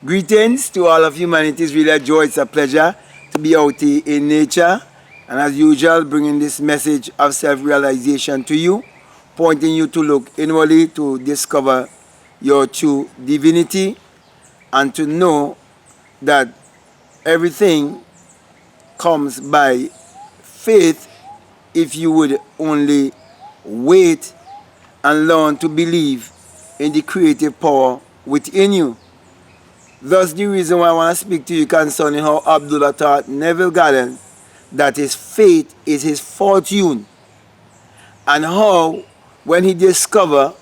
Greetings to all of humanity. It's really a joy, it's a pleasure to be out here in nature. And as usual, bringing this message of self-realization to you, pointing you to look inwardly to discover your true divinity and to know that everything comes by faith if you would only wait and learn to believe in the creative power within you. Thus the reason why I want to speak to you concerning how Abdullah taught Neville Goddard that his faith is his fortune, and how when he discovered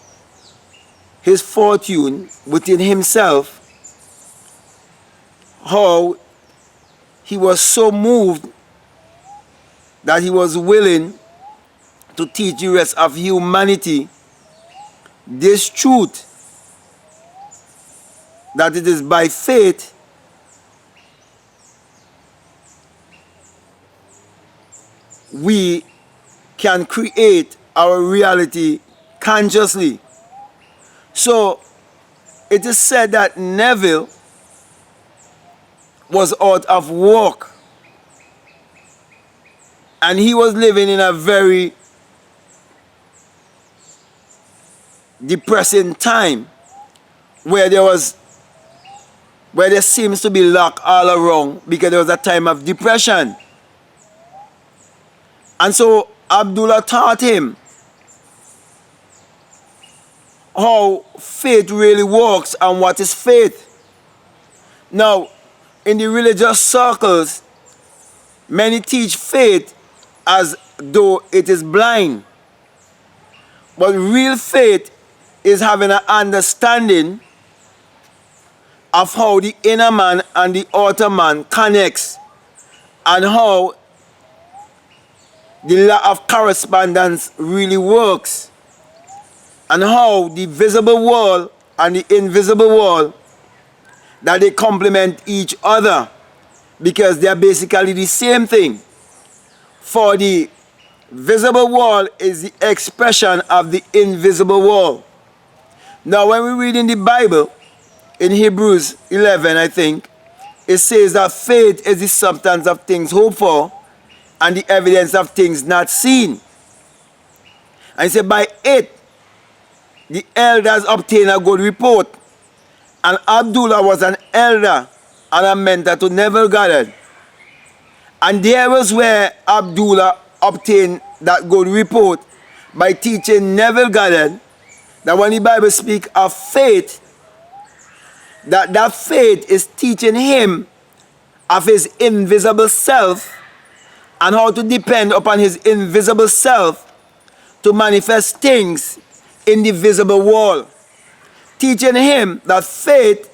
his fortune within himself, how he was so moved that he was willing to teach the rest of humanity this truth, that it is by faith we can create our reality consciously. So it is said that Neville was out of work and he was living in a very depressing time where there seems to be luck all around, because there was a time of depression. And so Abdullah taught him how faith really works and what is faith. Now, in the religious circles, many teach faith as though it is blind. But real faith is having an understanding of how the inner man and the outer man connects, and how the law of correspondence really works, and how the visible world and the invisible world, that they complement each other because they are basically the same thing. For the visible world is the expression of the invisible world. Now when we read in the Bible, in Hebrews 11, I think, it says that faith is the substance of things hoped for and the evidence of things not seen. And it said, by it, the elders obtained a good report. And Abdullah was an elder and a mentor to Neville Goddard. And there was where Abdullah obtained that good report, by teaching Neville Goddard that when the Bible speaks of faith, that faith is teaching him of his invisible self and how to depend upon his invisible self to manifest things in the visible world. Teaching him that faith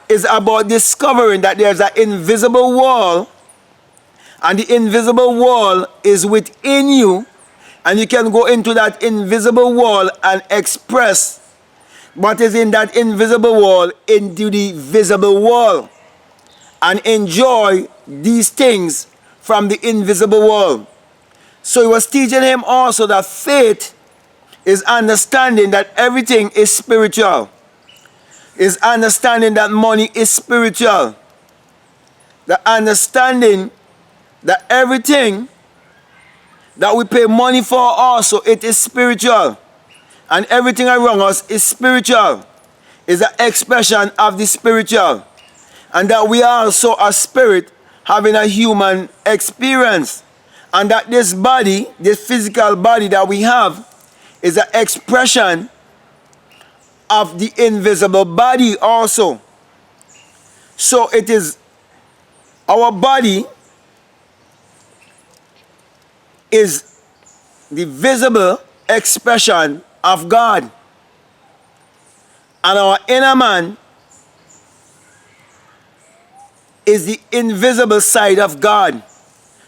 is about discovering that there's an invisible world, and the invisible world is within you, and you can go into that invisible world and express what is in that invisible world into the visible world, and enjoy these things from the invisible world. So he was teaching him also that faith is understanding that everything is spiritual, is understanding that money is spiritual, the understanding that everything that we pay money for also, it is spiritual. And everything around us is spiritual, is an expression of the spiritual. And that we are also a spirit having a human experience. And that this body, this physical body that we have, is an expression of the invisible body also. So it is, our body is the visible expression of God, and our inner man is the invisible side of God.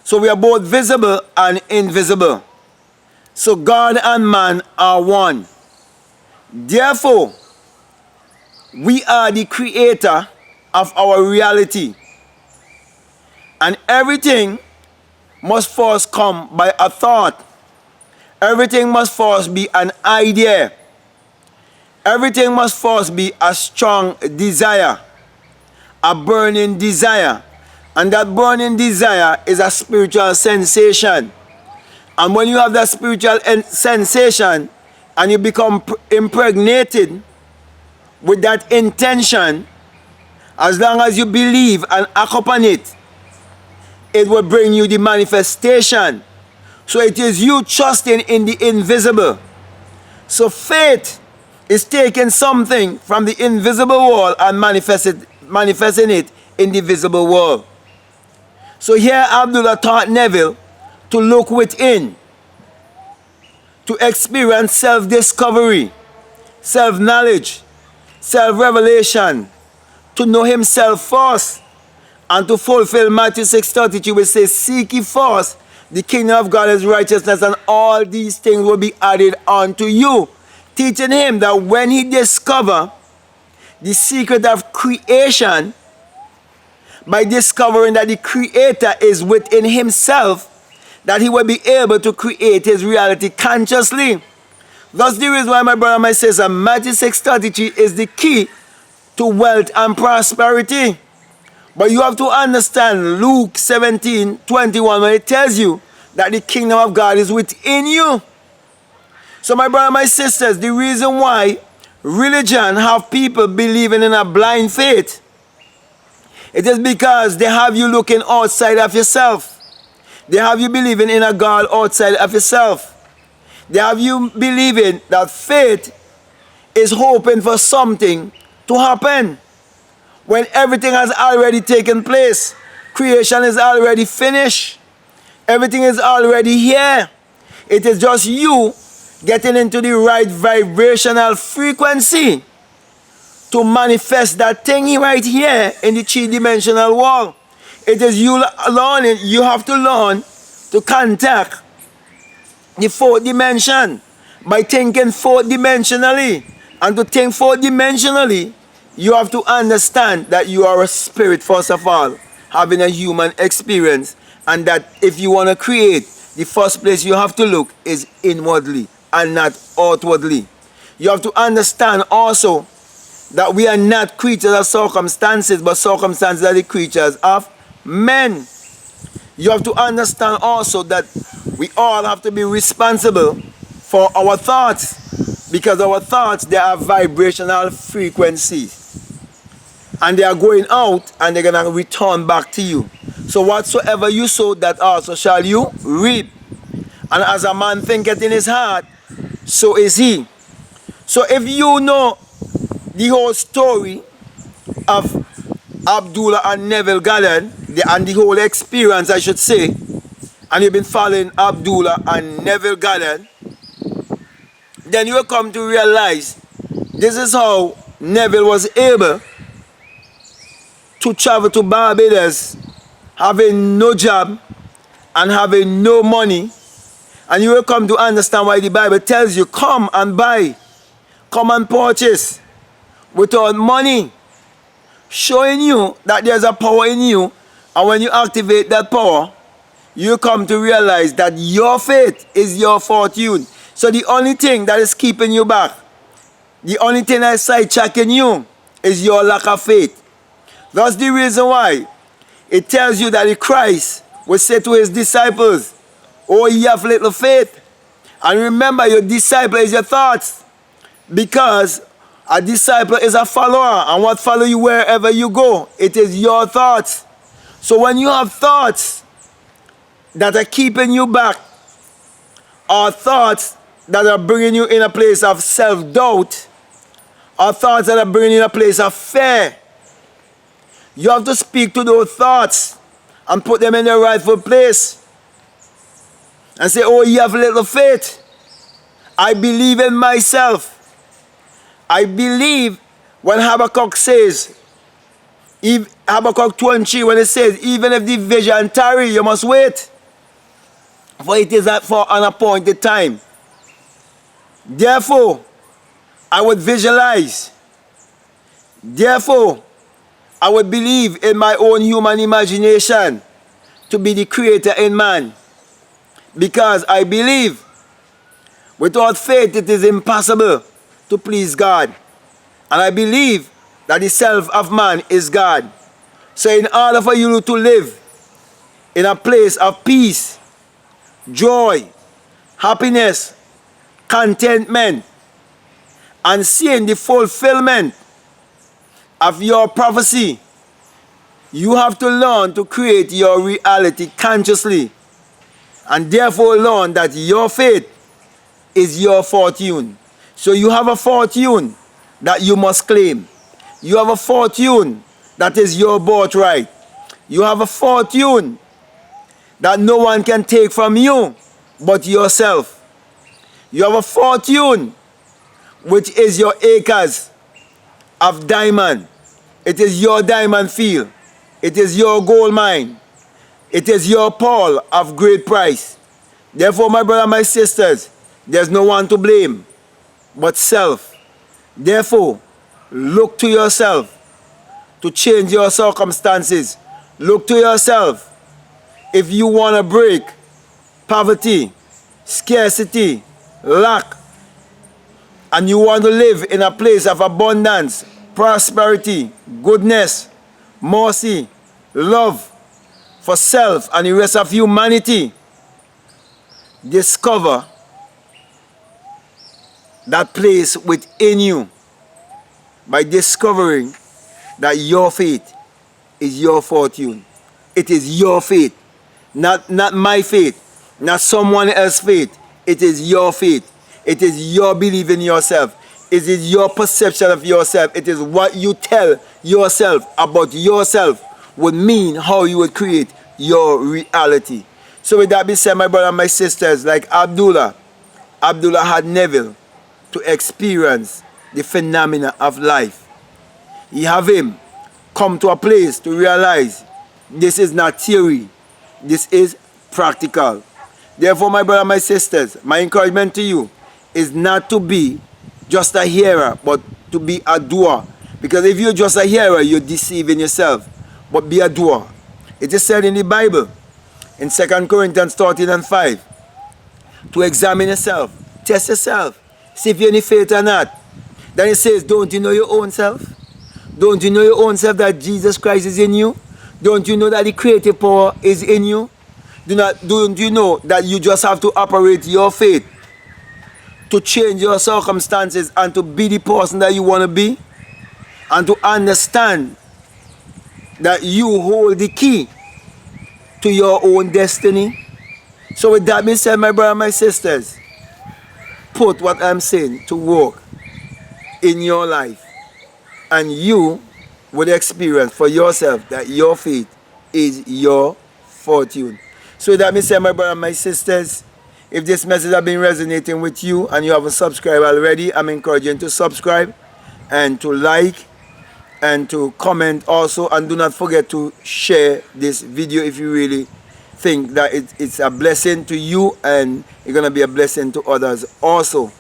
So we are both visible and invisible. So God and man are one. Therefore, we are the creator of our reality, and everything must first come by a thought. Everything must first be an idea. Everything must first be a strong desire. a burning desire. And that burning desire is a spiritual sensation. And when you have that spiritual sensation and you become impregnated with that intention, as long as you believe and act upon it, it will bring you the manifestation. So it is you trusting in the invisible. So faith is taking something from the invisible world and manifesting it in the visible world. So here Abdullah taught Neville to look within, to experience self-discovery, self-knowledge, self-revelation, to know himself first, and to fulfill Matthew 6:33, which says, seek ye first the kingdom of God, his righteousness, and all these things will be added unto you. Teaching him that when he discover the secret of creation, by discovering that the creator is within himself, that he will be able to create his reality consciously. That's the reason why, my brother and my sister, Matthew 6:33 is the key to wealth and prosperity. But you have to understand Luke 17:21, when it tells you that the kingdom of God is within you. So my brother and my sisters, the reason why religion have people believing in a blind faith, it is because they have you looking outside of yourself. They have you believing in a God outside of yourself. They have you believing that faith is hoping for something to happen, when everything has already taken place. Creation is already finished. Everything is already here. It is just you getting into the right vibrational frequency to manifest that thing right here in the three-dimensional world. It is you learning. You have to learn to contact the fourth dimension by thinking fourth-dimensionally. And to think fourth-dimensionally, you have to understand that you are a spirit, first of all, having a human experience, and that if you want to create, the first place you have to look is inwardly and not outwardly. You have to understand also that we are not creatures of circumstances, but circumstances are the creatures of men. You have to understand also that we all have to be responsible for our thoughts, because our thoughts, they are vibrational frequencies. And they are going out and they're going to return back to you. So whatsoever you sow, that also shall you reap. And as a man thinketh in his heart, so is he. So if you know the whole story of Abdullah and Neville Goddard, and the whole experience, I should say, and you've been following Abdullah and Neville Goddard, then you will come to realize this is how Neville was able to travel to Barbados having no job and having no money. And you will come to understand why the Bible tells you, come and buy, come and purchase without money, showing you that there's a power in you. And when you activate that power, you come to realize that your faith is your fortune. So the only thing that is keeping you back, the only thing that is sidechecking you, is your lack of faith. That's the reason why it tells you that the Christ will say to his disciples, oh, ye have little faith. And remember, your disciple is your thoughts. Because a disciple is a follower. And what follow you wherever you go? It is your thoughts. So when you have thoughts that are keeping you back, or thoughts that are bringing you in a place of self-doubt, or thoughts that are bringing you in a place of fear, you have to speak to those thoughts and put them in their rightful place. And say, oh, you have little faith. I believe in myself. I believe when Habakkuk says, Habakkuk 2:3, when it says, even if the vision tarry, you must wait, for it is for an appointed time. Therefore, I would visualize. Therefore, I would believe in my own human imagination to be the creator in man. Because I believe without faith it is impossible to please God. And I believe that the self of man is God. So in order for you to live in a place of peace, joy, happiness, contentment, and seeing the fulfillment of your prophecy, you have to learn to create your reality consciously, and therefore learn that your faith is your fortune. So you have a fortune that you must claim. You have a fortune that is your birthright. You have a fortune that no one can take from you but yourself. You have a fortune which is your acres of diamond. It is your diamond field. It is your gold mine. It is your pearl of great price. Therefore, my brother, my sisters, there's no one to blame but self. Therefore, look to yourself to change your circumstances. Look to yourself if you want to break poverty, scarcity, lack, and you want to live in a place of abundance, prosperity, goodness, mercy, love for self and the rest of humanity. Discover that place within you by discovering that your faith is your fortune. It is your faith, not my faith, not someone else's faith. It is your faith. It is your belief in yourself. It is your perception of yourself. It is what you tell yourself about yourself would mean how you would create your reality. So with that being said, my brother and my sisters, like Abdullah had Neville to experience the phenomena of life. He have him come to a place to realize this is not theory, this is practical. Therefore, my brother and my sisters, my encouragement to you is not to be just a hearer, but to be a doer. Because if you're just a hearer, you're deceiving yourself. But be a doer. It is said in the Bible, in 2 Corinthians 13:5, to examine yourself, test yourself, see if you're in faith or not. Then it says, don't you know your own self? Don't you know your own self that Jesus Christ is in you? Don't you know that the creative power is in you? Don't you know that you just have to operate your faith to change your circumstances and to be the person that you want to be? And to understand that you hold the key to your own destiny? So with that being said, my brother and my sisters, put what I'm saying to work in your life, and you will experience for yourself that your faith is your fortune. So with that being said, my brother and my sisters, if this message has been resonating with you and you haven't subscribed already, I'm encouraging you to subscribe and to like and to comment also, and do not forget to share this video if you really think that it's a blessing to you and it's going to be a blessing to others also.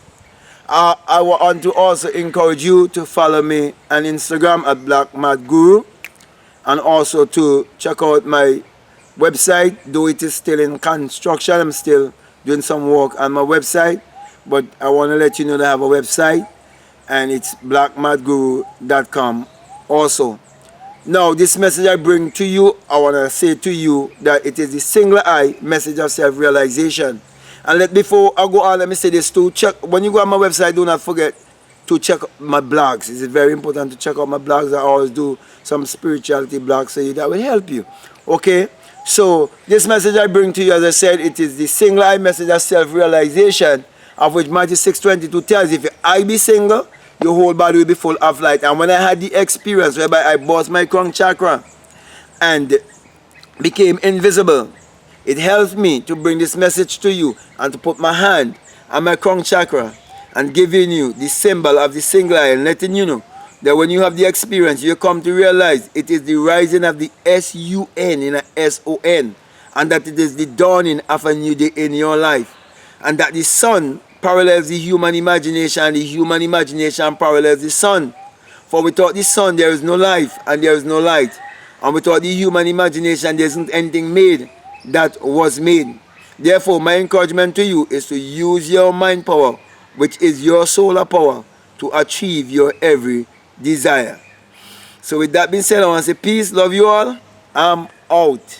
I want to also encourage you to follow me on Instagram at Black Mad Guru, and also to check out my website, though it is still in construction. I'm still doing some work on my website, but I want to let you know that I have a website, and it's blackmadguru.com also. Now, this message I bring to you, I want to say to you that it is the single eye message of self-realization. And before I go on, let me say this too. When you go on my website, do not forget to check my blogs. It's very important to check out my blogs. I always do some spirituality blogs, so that will help you. Okay? So, this message I bring to you, as I said, it is the single eye message of self-realization, of which Matthew 6:22 tells, if your eye be single, your whole body will be full of light. And when I had the experience whereby I burst my crown chakra and became invisible, it helped me to bring this message to you and to put my hand on my crown chakra and giving you the symbol of the single eye and letting you know that when you have the experience, you come to realize it is the rising of the S-U-N in a S-O-N, and that it is the dawning of a new day in your life, and that the sun parallels the human imagination, and the human imagination parallels the sun. For without the sun, there is no life and there is no light. And without the human imagination, there isn't anything made that was made. Therefore, my encouragement to you is to use your mind power, which is your solar power, to achieve your every desire. So with that being said, I want to say peace, love you all. I'm out.